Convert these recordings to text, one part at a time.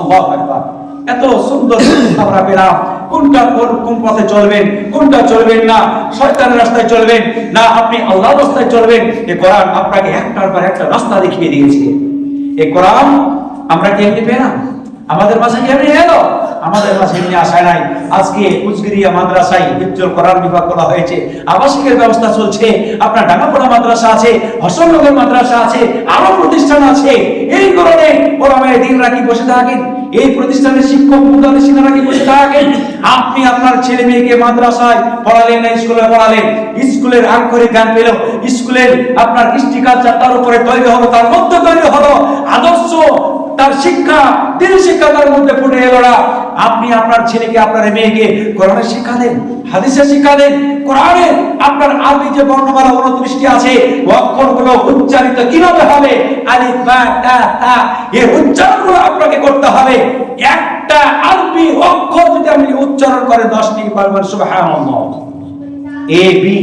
আল্লাহু আকবার। এত সুন্দর আমরা পেলাম কোনটা কোন পথে চলবেন, কোনটা চলবেন না, শয়তানের রাস্তায় চলবেন না আপনি আল্লাহর রাস্তায় চলবেন। এই কোরআন আপনাকে একটার পর একটা রাস্তা দেখিয়ে দিয়েছে। এই কোরআন আমরা কি এমনি পেলাম? আমাদের মাঝে কি এমনি এলো? আমাদের মাঝে এমনি আসায় নাই। আজকে কুচগিরিয়া মাদ্রাসায় হিফজুল কোরআন বিভাগ করা হয়েছে, আবাসিকের ব্যবস্থা চলছে, আপনার ডাঙ্গাপাড়া মাদ্রাসা আছে, হসনগর মাদ্রাসা আছে, আরো প্রতিষ্ঠান আছে। এই কারণে ওলামায়ে দ্বীনরা কি বসে থাকেন? এই প্রতিষ্ঠানের শিক্ষক মুদারিসিনরা কি বসে থাকেন? আপনি আপনার ছেলে মেয়েকে মাদ্রাসায় পড়ালেন না স্কুলে পড়ালেন, স্কুলের আক্ষরিক জ্ঞান পেল, স্কুলের আপনার কৃষ্টিকালচার তার উপরে তৈরি হলো, তার মধ্যে তৈরি হলো আদর্শ, তার শিক্ষা, দিনের শিক্ষা তার মধ্যে ফুটে এলো না। আপনি আপনার ছেলেকে আপনার মেয়েকে কোরআনের শিক্ষা দেন, হাদিসের শিক্ষা দেন। কোরআনে আপনার আরবি যে বর্ণমালা 29টি আছে, অক্ষরগুলো উচ্চারিত কিভাবে হবে, আলিফ বা তা তা, এই উচ্চারণগুলো আপনাকে করতে হবে। একটা আরবি অক্ষর যদি আপনি উচ্চারণ করে 10টি পারবেন সুবহানাল্লাহ। এ বি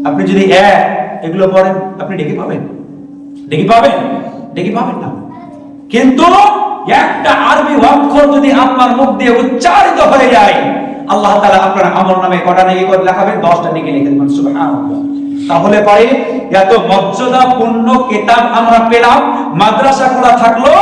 আপনি যদি এগুলো পড়েন আপনি ডেকে পাবেন? ডেকে পাবেন? ডেকে পাবেন না। কিন্তু একটা আরবি অক্ষর যদি আপনার মুখ দিয়ে উচ্চারিত হয়ে যায়, আল্লাহ তাআলা আপনার আমলনামায় কটা নেকি করে লেখাবেন? 10টা নেকি লিখে দেবেন সুবহানাল্লাহ। তাহলে পরে এত মর্যাদাপূর্ণ কিতাব আমরা পেলাম, মাদ্রাসা খোলা থাকলো,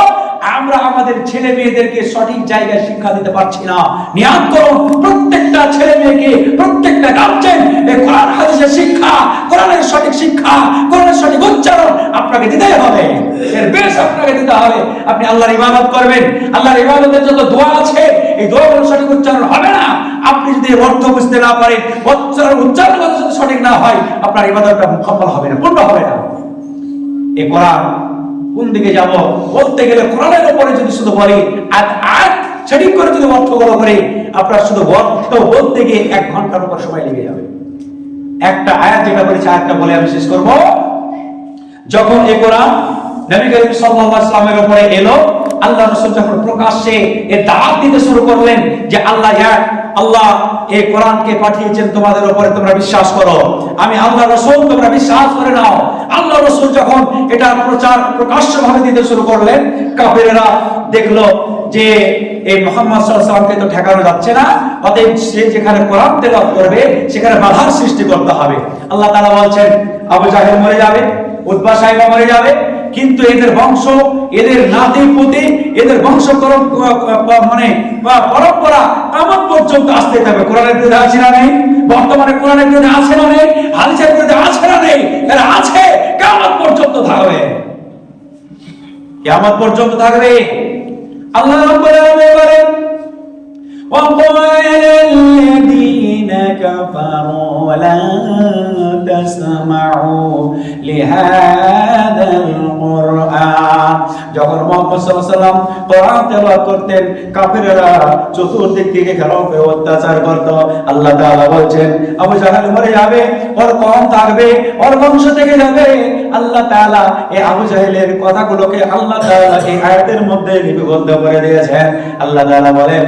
আমরা আমাদের ছেলে মেয়েদেরকে সঠিক জায়গায় শিক্ষা দিতে পারছি না। নিয়াত করুন প্রত্যেকটা ছেলে মেয়েকে, প্রত্যেকটা গার্জিয়ান এই কোরআন হাদিসের শিক্ষা, কোরআনের সঠিক শিক্ষা, কোরআনের সঠিক উচ্চারণ আপনাকে দিতেই হবে। এর বেশ আপনাকে দিতে হবে। আপনি আল্লাহর ইবাদত করবেন, আল্লাহর ইবাদতের যত দোয়া আছে এই দোয়াগুলোর সঠিক উচ্চারণ হবে না। আপনি যদি অর্থ বুঝতে না পারেন, উচ্চারণ যদি সঠিক না হয়, আপনার ইবাদতটা মুকম্মল হবে না, পূর্ণ হবে না। এই কোরআন কোন দিকে যাব বলতে গেলে কোরআনের উপরে যদি শুধু বলি আর সঠিক করে যদি অর্থগুলো করে, আপনার শুধু অর্থ বলতে গিয়ে 1 ঘন্টার উপর সময় লেগে যাবে। একটা আয়াত যেটা বলেছে, আয়াতটা বলে আমি শেষ করব। যখন এই কোরআন নবী করিম সাল্লাল্লাহু আলাইহি ওয়াসাল্লামের উপরে এলো, আল্লাহ রাসূল যখন প্রকাশ্যে এর দাওয়াত দিতে শুরু করলেন যে আল্লাহ এক, আল্লাহ এই কোরআনকে পাঠিয়েছেন তোমাদের উপরে, তোমরা বিশ্বাস করো, আমি আল্লাহ রাসূল, তোমরা বিশ্বাস করে নাও। আল্লাহ রাসূল যখন এটা প্রচার প্রকাশ্যভাবে দিতে শুরু করলেন, কাফেররা দেখলো যে এই মুহাম্মদ সাল্লাল্লাহু আলাইহি ওয়াসাল্লামকে তো ঠেকানো যাচ্ছে না, অতএব সে যেখানে কোরআন তেলাওয়াত করবে সেখানে বাধার সৃষ্টি করতে হবে। আল্লাহ তাআলা বলছেন আবু জাহেল মরে যাবে, উতবা সাইবা মরে যাবে, কিন্তু এদের বংশ, এদের নাতি পুতি, এদের বংশক্রম মানে পরম্পরা কিয়ামত পর্যন্ত আসতে থাকবে। কোরআনের বিরুদ্ধে আছে না নেই? বর্তমানে কোরআনের বিরুদ্ধে আছে না নেই? হাদিসের বিরুদ্ধে আছে না নেই? এরা আছে, কিয়ামত পর্যন্ত থাকবে, কিয়ামত পর্যন্ত থাকবে। আল্লাহ রাব্বুল আলামিন বলেন وقال الذين كفروا لا تسمعوا لهذا القرآن। যখন মুহাম্মদ সাল্লাল্লাহু আলাইহি ওয়াসাল্লাম কোরআন তেলাওয়াত করতেন, কাফেররা চতুর্দিক থেকে ঘেরাও করে অত্যাচার করত। আল্লাহ তাআলা বলছেন আবু জাহেল মরে যাবে, ওর কওম থাকবে, ওর বংশ থেকে যাবে। আল্লাহ তাআলা এই আবু জাহেলের কথাগুলোকে আল্লাহ তাআলা এই আয়াতের মধ্যে লিপিবদ্ধ করে দিয়েছেন। আল্লাহ তাআলা বলেন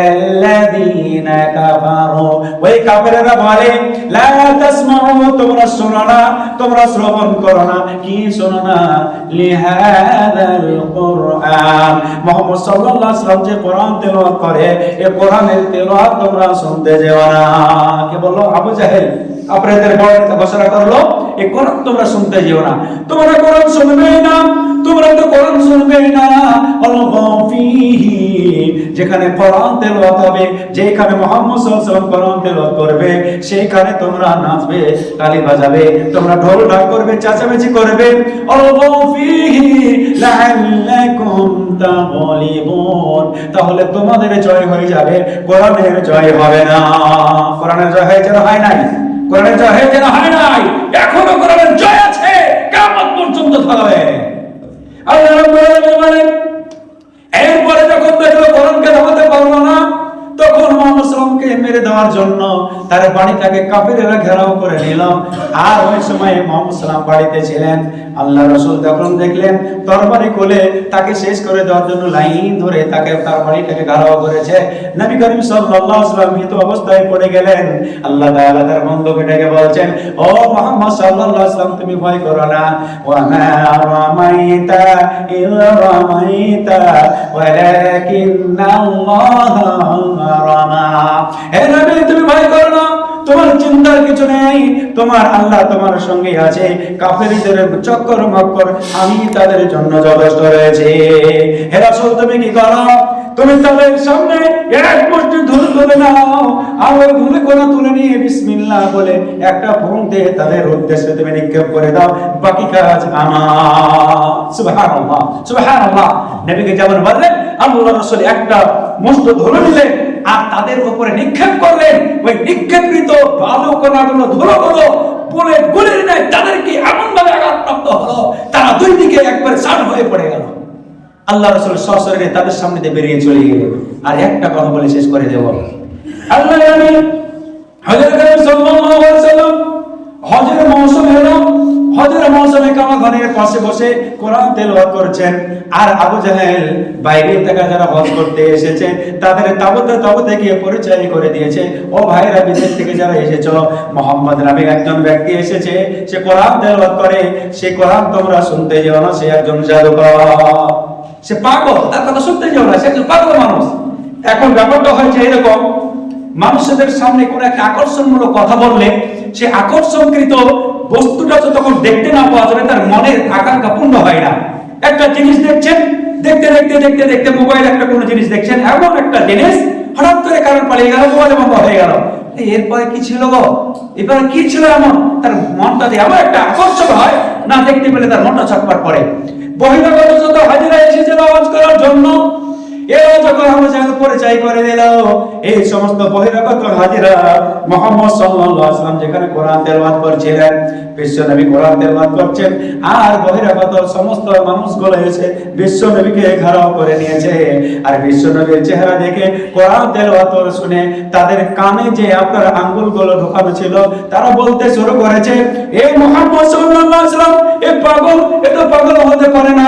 ওয়াল্লাযীনা কাফারু, ওই কাফেররা বলে লা তাসমাউ, তোমরা শোনো না, তোমরা শ্রবণ করো না, কি শোনো না, লিহাদাল কুরআন, মুহাম্মদ সাল্লাল্লাহু আলাইহি ওয়াসাল্লাম যে কোরআন তেলাওয়াত করে, এই কোরআনের তেলাওয়াত তোমরা শুনতে যেও না। কে বললো? আবু জাহেল আপনাদের বড় ঘোষণা করলো এই কোরআন তোমরা শুনতে যেও না, তোমরা কোরআন শুনবে না, তোমরা তো কোরআন শুনবে না। আল-গাফিহি, যেখানে কোরআন তেলাওয়াত হবে, যেখানে মুহাম্মদ সাল্লাল্লাহু আলাইহি ওয়াসাল্লাম কোরআন তেলাওয়াত করবে, সেইখানে তোমরা নাচবে, তালি বাজাবে, তোমরা ঢোল ঢাক করবে, চেঁচামেচি করবে। আল-গাফিহি লাআল্লাকুম তাগলিবুন, তাহলে তোমাদের জয় হয়ে যাবে, কোরআনের জয় হবে না। কোরআনের জয় হয়েছে না হয় নাই? কোরআনের জয় হয়েছে না হয় নাই? এখনো কোরআনের জয় আছে, কিয়ামত পর্যন্ত থাকবে। আল্লাহ রাব্বুল আলামিন বলেন এরপরে যখন দেখলো কোরআনকে থামাতে পারলো না, তখন মুহাম্মদ সাল্লাল্লাহু আলাইহি ওয়াসাল্লামকে মেরে মেরে দেওয়ার জন্য তার বাড়িটাকে কাফেরেরা ঘেরাও করে নিল। আর ওই সময় মুহাম্মদ সাল্লাল্লাহু আলাইহি বাড়িতে ছিলেন। আল্লাহ রাসূল যখন দেখলেন তরবারি কোলে তাকে শেষ করে দেওয়ার জন্য লাইন ধরে তাকে তার বাড়িটাকে ঘেরাও করেছে, নবী করিম সাল্লাল্লাহু আলাইহি ওয়াসাল্লাম মৃত অবস্থায় পড়ে গেলেন। আল্লাহ তাআলা তার বন্ধুকে ডেকে বলছেন, ও মুহাম্মদ সাল্লাল্লাহু আলাইহি ওয়াসাল্লাম, তুমি ভয় করো না। ওয়া মা রামাইতা ইয রামাইতা ওয়ালাকিন্নাল্লাহা রামা। হে নবী, তুমি ভয় করো না, তোমার চিন্তার কিছু নেই, তোমার আল্লাহ তোমার সঙ্গে আছে। কাফেরদের চক্কর মক্কর আমি তাদের জন্য যথেষ্ট রয়েছে। হে রাসূল, তুমি কি করো? তুমি তাদের সামনে এক মুষ্টি ধুলো তুলে নাও, আর ওই ধুলো কোনা তুলে নিয়ে বিসমিল্লাহ বলে একটা ফুঁক দিয়ে তাদের উদ্দেশ্যে তুমি নিক্ষেপ করে দাও, বাকি কাজ আমার। সুবহানাল্লাহ, সুবহানাল্লাহ। নবীকে যেমন বললেন, আল্লাহর রাসূল একটা মুষ্টি ধুলো নিলেন আর তাদের উপরে নিক্ষেপ করলেন। ওই নিক্ষেপকৃত বালু কণাগুলো, ধুলোগুলো বুলেট গুলির ন্যায় তাদেরকে এমন ভাবে আঘাতপ্রাপ্ত হলো, তারা দুই দিকে একবার শাট হয়ে পড়ে গেল। আল্লাহ রাসূল সশরীরে তাদের সামনে দিয়ে বেরিয়ে চলে গেলেন। আর একটা কথা বলে শেষ করে দেব, আল্লাহ নবী হযরত করিম সাল্লাল্লাহু আলাইহি ওয়াসাল্লাম হজের মৌসুম এলো। হজের মৌসুমে কাবা ঘরের পাশে বসে কোরআন তেলাওয়াত করছেন। আর আবু জাহেল বাইরে থেকে যারা হজ করতে এসেছে তাদের তাবুতে গিয়ে পরিচয় করে দিয়েছে, ও ভাইরা, বিদেশ থেকে যারা এসেছো, মুহাম্মদ নামে একজন ব্যক্তি এসেছে, সে কোরআন তেলাওয়াত করে, সে কোরআন তোমরা শুনতে যেও না, সে একজন জাদুকর, সে পাগল, তার কথা শুনতে যেও না, সে একজন পাগল মানুষ। এখন ব্যাপারটা হয়েছে এরকম, মানুষদের সামনে কোন একটা আকর্ষণমূলক কথা বললে সে আকর্ষণকৃত বস্তুটা যতক্ষণ দেখতে না পাওয়া যাবে তার মনের আকাঙ্ক্ষা পূর্ণ হয় না। একটা জিনিস দেখছেন, দেখতে দেখতে দেখতে দেখতে মোবাইল একটা কোনো জিনিস দেখছেন, এমন একটা জিনিস হঠাৎ করে কারণ পালিয়ে গেল, মোবাইল বন্ধ হয়ে গেল। এরপরে কি ছিল গো, এরপরে কি ছিল, এমন তার মনটা এমন একটা আকর্ষণ হয় না, দেখতে পেলে তার মনটা ছটফট করে। বহিরাগত যত হাজিরা এসেছিল হজ করার জন্য, এরা যখন আমরা পরিচয় করে দিল, এই সমস্ত বহিরাগত হাজিরা মুহাম্মদ সাল্লাল্লাহু আলাইহি ওয়াসাল্লাম যেখানে কোরআন তেলাওয়াত করছিলেন, বিশ্ব নবী কোরআন তেলাওয়াত করছেন, আর বহিরাগত সমস্ত মানুষগুলো এসে বিশ্ব নবীকে ঘেরাও করে নিয়েছে। আর বিশ্ব নবীর চেহারা দেখে কোরআন তেলাওয়াত শুনে তাদের কানে যে আপনার আঙ্গুলগুলো ঢোকানো ছিল, তারা বলতে শুরু করেছে, এ মুহাম্মদ সাল্লাল্লাহু আলাইহি ওয়াসাল্লাম, এ পাগল, এ তো পাগল হতে পারে না,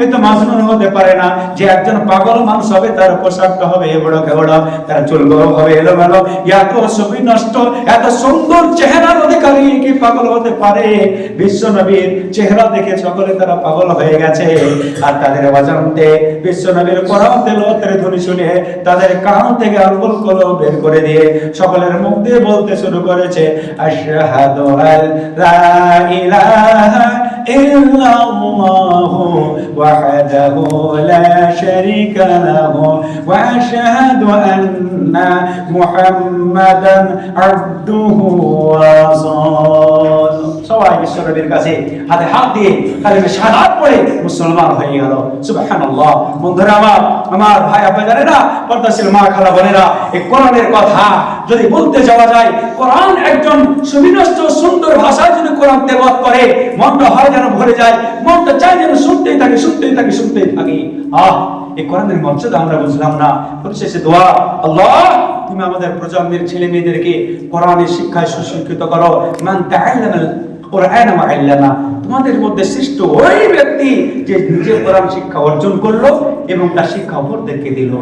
এ তো মাজনুন হতে পারে না। যে একজন পাগল মানুষ হবে তার পোশাকটা হবে বড় কেবড়, তার চুলগুলো হবে এলোমেলো, এত সুবিনষ্ট, এত সুন্দর চেহারার অধিকারী কি পাগল হতে পারে? বিশ্ব নবীর চেহারা দেখে সকলে তারা পাগল হয়ে গেছে। আর তাদের অজান্তে বিশ্ব নবীর কোরআন তেলাওয়াতের ধ্বনি শুনে তাদের কান থেকে আঙ্গুলগুলো বের করে দিয়ে সকলের মুখ দিয়ে বলতে শুরু করেছে, আশহাদু আল্লা ইলাহা ইল্লাল্লাহু ওয়াহদাহু লা শারীকা লাহু ওয়া আশহাদু আন্না মুহাম্মাদান আবদুহু ওয়া রাসূলুহু। সবাই বিশ্ব নবীর কাছে হাতে হাত দিয়ে কালিমা শাহাদাত পড়ে মুসলমান হয়ে গেল। সুবহানাল্লাহ। বন্ধুরা আমার ভাই আপনারা, পর্দাশীল মা খালা বোনেরা, এই কোরআনের কথা যদি বলতে যাওয়া যায়, কোরআন একজন সুবিন্যস্ত সুন্দর ভাষায় যদি কোরআন তেলাওয়াত করে, মনটা হয় যেন ভরে যায়, মনটা চায় যেন শুনতেই থাকি, শুনতেই থাকি, শুনতেই থাকি। এই কোরআনের মর্যাদা আমরা বুঝলাম না। পরিশেষে দোয়া, আল্লাহ তুমি আমাদের প্রজন্মের ছেলে মেয়েদেরকে কোরআনের শিক্ষায় সুশিক্ষিত করো। মান তাআল্লামাল কোরআন ওয়া আল্লামা, তোমাদের মধ্যে শ্রেষ্ঠ ওই ব্যক্তি যে নিজে কোরআন শিক্ষা অর্জন করলো এবং তার শিক্ষা অপরদেরকে দিল।